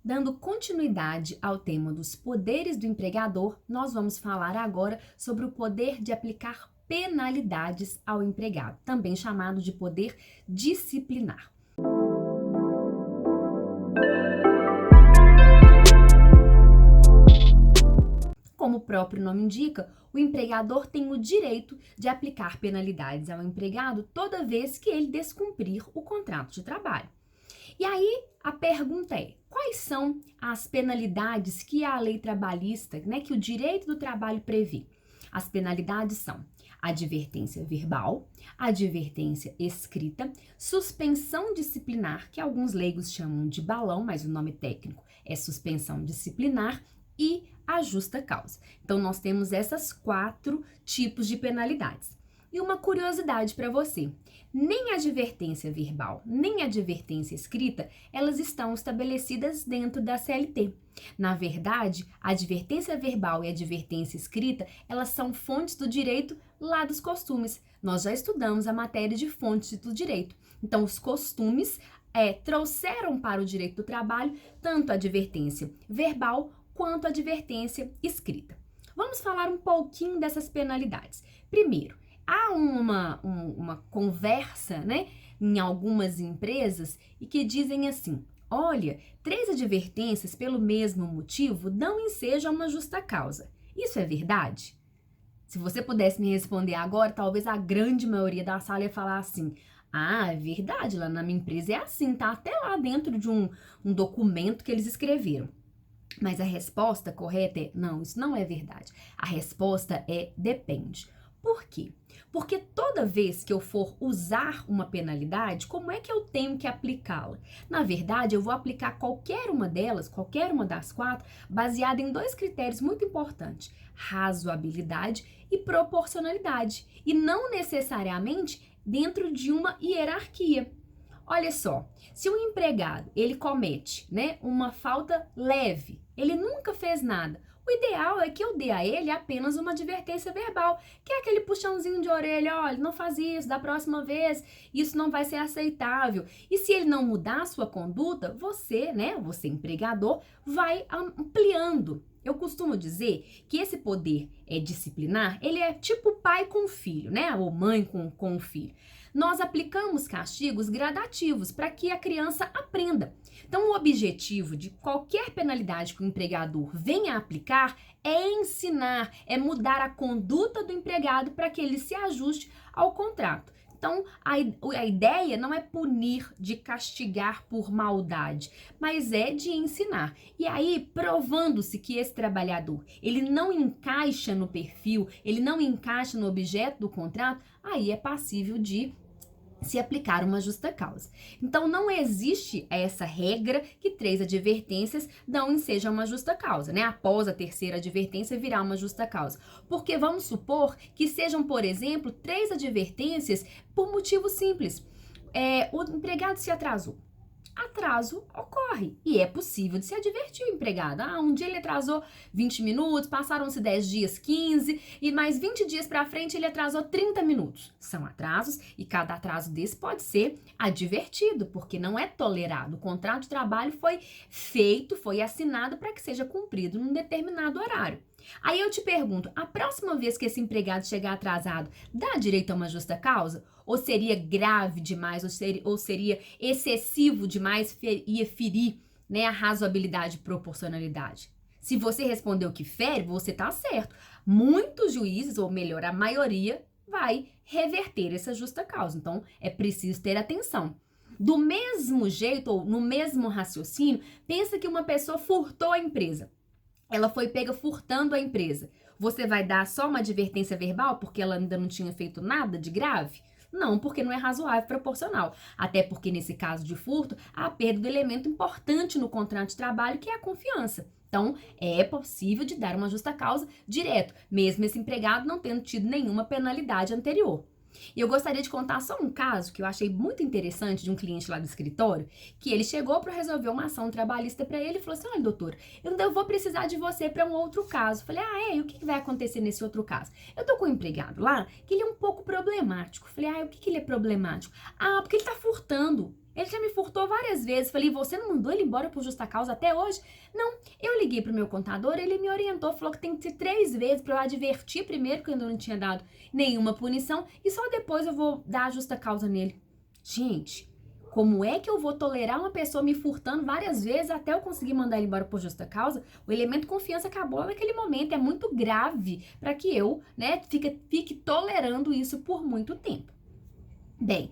Dando continuidade ao tema dos poderes do empregador, nós vamos falar agora sobre o poder de aplicar penalidades ao empregado, também chamado de poder disciplinar. Como o próprio nome indica, o empregador tem o direito de aplicar penalidades ao empregado toda vez que ele descumprir o contrato de trabalho. E aí a pergunta é: quais são as penalidades que a lei trabalhista, que o direito do trabalho prevê? As penalidades são advertência verbal, advertência escrita, suspensão disciplinar, que alguns leigos chamam de balão, mas o nome técnico é suspensão disciplinar, e a justa causa. Então, nós temos esses 4 tipos de penalidades. E uma curiosidade para você: nem a advertência verbal, nem a advertência escrita, elas estão estabelecidas dentro da CLT. Na verdade, a advertência verbal e a advertência escrita, elas são fontes do direito lá dos costumes. Nós já estudamos a matéria de fontes do direito. Então, os costumes trouxeram para o direito do trabalho tanto a advertência verbal quanto a advertência escrita. Vamos falar um pouquinho dessas penalidades. Primeiro, há uma conversa, em algumas empresas e que dizem assim: olha, 3 advertências pelo mesmo motivo dão ensejo a uma justa causa. Isso é verdade? Se você pudesse me responder agora, talvez a grande maioria da sala ia falar assim: ah, é verdade, lá na minha empresa é assim, tá até lá dentro de um documento que eles escreveram. Mas a resposta correta é: não, isso não é verdade. A resposta é depende. Por quê? Porque toda vez que eu for usar uma penalidade, como é que eu tenho que aplicá-la? Na verdade, eu vou aplicar qualquer uma delas, qualquer uma das 4, baseada em 2 critérios muito importantes: razoabilidade e proporcionalidade, e não necessariamente dentro de uma hierarquia. Olha só, se um empregado, ele comete, uma falta leve, ele nunca fez nada, o ideal é que eu dê a ele apenas uma advertência verbal, que é aquele puxãozinho de orelha: olha, não faz isso, da próxima vez, isso não vai ser aceitável. E se ele não mudar a sua conduta, você empregador, vai ampliando. Eu costumo dizer que esse poder disciplinar, ele é tipo pai com filho, ou mãe com o filho. Nós aplicamos castigos gradativos para que a criança aprenda. Então, o objetivo de qualquer penalidade que o empregador venha a aplicar é ensinar, é mudar a conduta do empregado para que ele se ajuste ao contrato. Então, a ideia não é punir, de castigar por maldade, mas é de ensinar. E aí, provando-se que esse trabalhador, ele não encaixa no perfil, ele não encaixa no objeto do contrato, aí é passível de se aplicar uma justa causa. Então, não existe essa regra que 3 advertências dão ensejo a uma justa causa, Após a 3ª advertência virá uma justa causa. Porque vamos supor que sejam, por exemplo, 3 advertências por motivo simples. O empregado se atrasou. Atraso ocorre e é possível de se advertir o empregado. Um dia ele atrasou 20 minutos, passaram-se 10 dias, 15, e mais 20 dias para frente ele atrasou 30 minutos. São atrasos e cada atraso desse pode ser advertido, porque não é tolerado. O contrato de trabalho foi feito, foi assinado para que seja cumprido num determinado horário. Aí eu te pergunto: a próxima vez que esse empregado chegar atrasado, dá direito a uma justa causa? Ou seria grave demais, ou seria excessivo demais, ia ferir, a razoabilidade e proporcionalidade? Se você respondeu que fere, você tá certo. Muitos juízes, ou melhor, a maioria, vai reverter essa justa causa. Então, é preciso ter atenção. Do mesmo jeito, ou no mesmo raciocínio, pensa que uma pessoa furtou a empresa. Ela foi pega furtando a empresa. Você vai dar só uma advertência verbal porque ela ainda não tinha feito nada de grave? Não, porque não é razoável e proporcional. Até porque, nesse caso de furto, há a perda do elemento importante no contrato de trabalho, que é a confiança. Então, é possível de dar uma justa causa direto, mesmo esse empregado não tendo tido nenhuma penalidade anterior. E eu gostaria de contar só um caso que eu achei muito interessante de um cliente lá do escritório, que ele chegou para resolver uma ação trabalhista para ele e falou assim: olha, doutor, eu vou precisar de você para um outro caso. Falei: e o que vai acontecer nesse outro caso? Eu tô com um empregado lá que ele é um pouco problemático. Falei: o que ele é problemático? Porque ele tá furtando. Ele já me furtou várias vezes. Falei, você não mandou ele embora por justa causa até hoje? Não, eu liguei pro meu contador, ele me orientou, falou que tem que ser 3 vezes pra eu advertir primeiro, que eu ainda não tinha dado nenhuma punição, e só depois eu vou dar a justa causa nele. Gente, como é que eu vou tolerar uma pessoa me furtando várias vezes até eu conseguir mandar ele embora por justa causa? O elemento confiança acabou naquele momento, é muito grave para que eu, né, fique tolerando isso por muito tempo. Bem,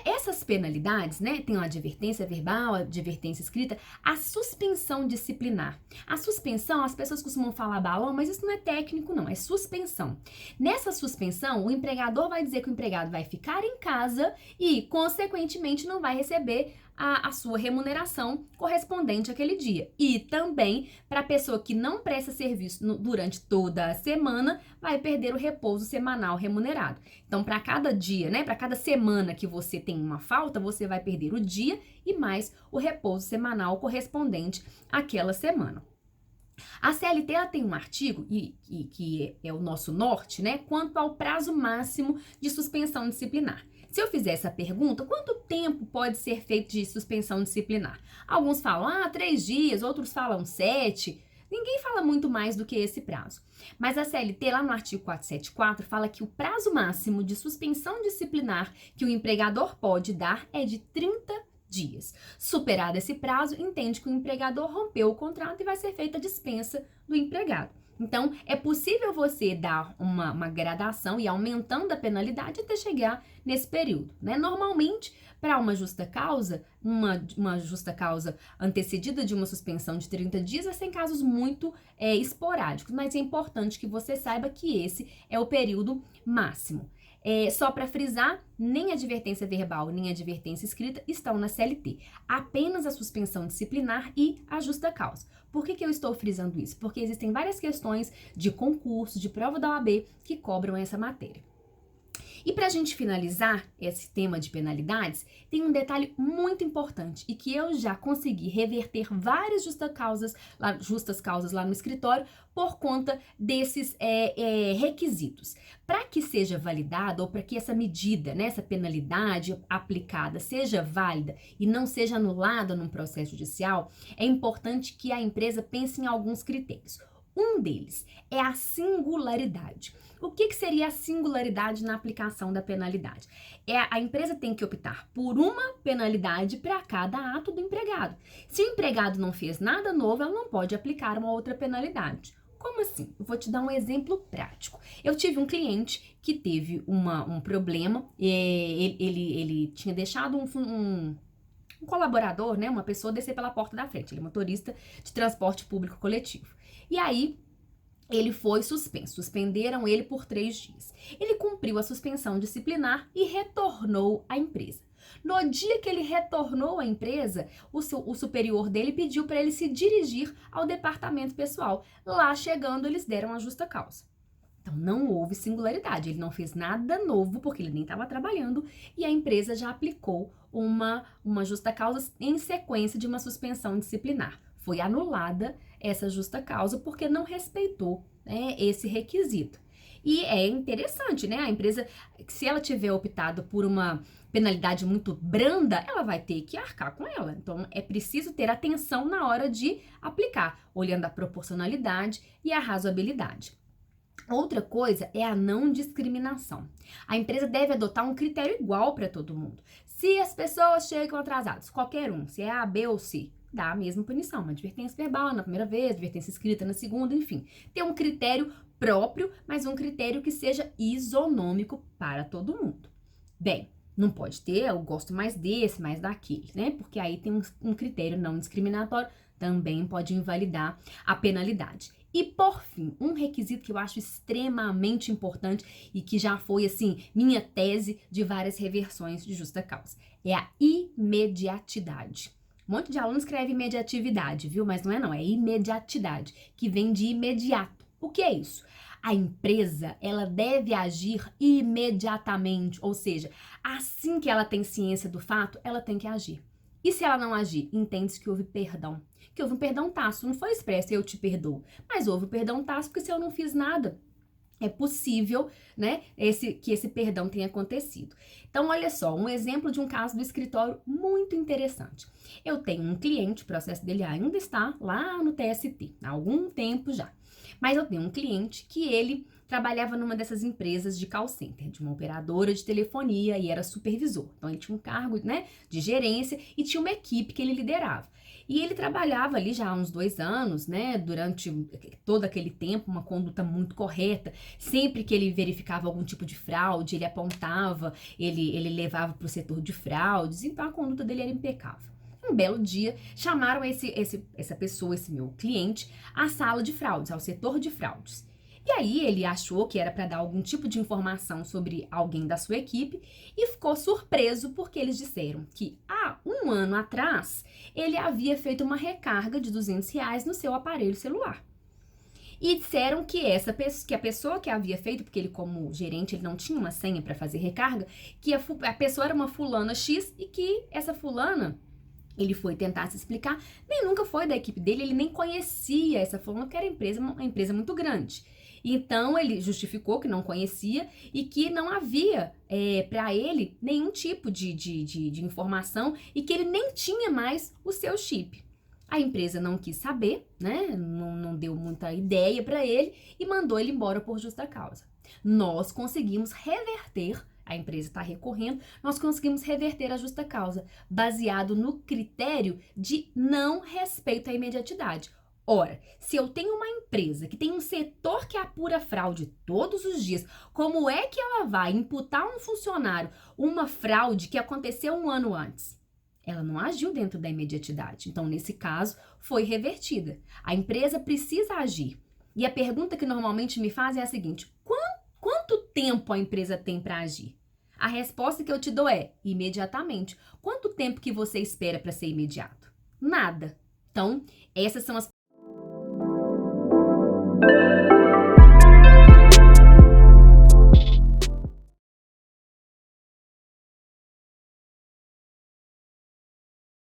essas penalidades, né, tem a advertência verbal, a advertência escrita, a suspensão disciplinar. A suspensão, as pessoas costumam falar balão, mas isso não é técnico não, é suspensão. Nessa suspensão, o empregador vai dizer que o empregado vai ficar em casa e, consequentemente, não vai receber a sua remuneração correspondente àquele dia. E também, para a pessoa que não presta serviço durante toda a semana, vai perder o repouso semanal remunerado. Então, para cada dia, né, para cada semana que você tem uma falta, você vai perder o dia e mais o repouso semanal correspondente àquela semana. A CLT ela tem um artigo, que é o nosso norte, né, quanto ao prazo máximo de suspensão disciplinar. Se eu fizer essa pergunta, quanto tempo pode ser feito de suspensão disciplinar? Alguns falam, 3 dias, outros falam 7. Ninguém fala muito mais do que esse prazo. Mas a CLT, lá no artigo 474, fala que o prazo máximo de suspensão disciplinar que o empregador pode dar é de 30 dias. Superado esse prazo, entende que o empregador rompeu o contrato e vai ser feita a dispensa do empregado. Então, é possível você dar uma gradação e aumentando a penalidade até chegar nesse período, né? Normalmente, para uma justa causa, uma justa causa antecedida de uma suspensão de 30 dias, vai ser em casos muito esporádicos, mas é importante que você saiba que esse é o período máximo. Só para frisar, nem advertência verbal, nem advertência escrita estão na CLT. Apenas a suspensão disciplinar e a justa causa. Por que eu estou frisando isso? Porque existem várias questões de concurso, de prova da OAB, que cobram essa matéria. E para a gente finalizar esse tema de penalidades, tem um detalhe muito importante e que eu já consegui reverter várias justas causas lá no escritório por conta desses requisitos. Para que seja validado ou para que essa medida, né, essa penalidade aplicada seja válida e não seja anulada num processo judicial, é importante que a empresa pense em alguns critérios. Um deles é a singularidade. O que seria a singularidade na aplicação da penalidade? A empresa tem que optar por uma penalidade para cada ato do empregado. Se o empregado não fez nada novo, ela não pode aplicar uma outra penalidade. Como assim? Eu vou te dar um exemplo prático. Eu tive um cliente que teve um problema, ele tinha deixado um colaborador, né, uma pessoa descer pela porta da frente, ele é motorista de transporte público coletivo. E aí, ele foi suspenso, suspenderam ele por 3 dias. Ele cumpriu a suspensão disciplinar e retornou à empresa. No dia que ele retornou à empresa, o superior dele pediu para ele se dirigir ao departamento pessoal. Lá chegando, eles deram a justa causa. Então, não houve singularidade, ele não fez nada novo, porque ele nem estava trabalhando, e a empresa já aplicou uma justa causa em sequência de uma suspensão disciplinar. Foi anulada essa justa causa porque não respeitou, né, esse requisito. E é interessante, né? A empresa, se ela tiver optado por uma penalidade muito branda, ela vai ter que arcar com ela. Então, é preciso ter atenção na hora de aplicar, olhando a proporcionalidade e a razoabilidade. Outra coisa é a não discriminação. A empresa deve adotar um critério igual para todo mundo. Se as pessoas chegam atrasadas, qualquer um, se é A, B ou C, dá a mesma punição, uma advertência verbal na primeira vez, advertência escrita na segunda, enfim. Ter um critério próprio, mas um critério que seja isonômico para todo mundo. Bem, não pode ter, eu gosto mais desse, mais daquele, né? Porque aí tem um critério não discriminatório, também pode invalidar a penalidade. E, por fim, um requisito que eu acho extremamente importante e que já foi, assim, minha tese de várias reversões de justa causa, é a imediatidade. Um monte de aluno escreve imediatividade, viu? Mas não é não, é imediatidade, que vem de imediato. O que é isso? A empresa, ela deve agir imediatamente, ou seja, assim que ela tem ciência do fato, ela tem que agir. E se ela não agir, entende-se que houve perdão. Que houve um perdão tácito, não foi expresso, eu te perdoo. Mas houve o perdão tácito porque se eu não fiz nada, é possível, né, que esse perdão tenha acontecido. Então, olha só, um exemplo de um caso do escritório muito interessante. Eu tenho um cliente, o processo dele ainda está lá no TST, há algum tempo já. Mas eu tenho um cliente que ele trabalhava numa dessas empresas de call center, de uma operadora de telefonia e era supervisor. Então, ele tinha um cargo, né, de gerência e tinha uma equipe que ele liderava. E ele trabalhava ali já há uns 2 anos, né, durante todo aquele tempo, uma conduta muito correta. Sempre que ele verificava algum tipo de fraude, ele apontava, ele levava para o setor de fraudes, então a conduta dele era impecável. Um belo dia, chamaram essa pessoa, esse meu cliente, à sala de fraudes, ao setor de fraudes. E aí ele achou que era para dar algum tipo de informação sobre alguém da sua equipe e ficou surpreso porque eles disseram que há um ano atrás ele havia feito uma recarga de R$ 200 no seu aparelho celular. E disseram que a pessoa que havia feito, porque ele como gerente ele não tinha uma senha para fazer recarga, que a pessoa era uma fulana X e que essa fulana, ele foi tentar se explicar, nem nunca foi da equipe dele, ele nem conhecia essa fulana, porque era uma empresa muito grande. Então, ele justificou que não conhecia e que não havia para ele nenhum tipo de informação e que ele nem tinha mais o seu chip. A empresa não quis saber, né? Não deu muita ideia para ele e mandou ele embora por justa causa. Nós conseguimos reverter, a empresa está recorrendo, nós conseguimos reverter a justa causa, baseado no critério de não respeito à imediatidade. Ora, se eu tenho uma empresa que tem um setor que apura fraude todos os dias, como é que ela vai imputar a um funcionário uma fraude que aconteceu um ano antes? Ela não agiu dentro da imediatidade. Então, nesse caso, foi revertida. A empresa precisa agir. E a pergunta que normalmente me fazem é a seguinte: quanto tempo a empresa tem para agir? A resposta que eu te dou é imediatamente. Quanto tempo que você espera para ser imediato? Nada. Então, essas são as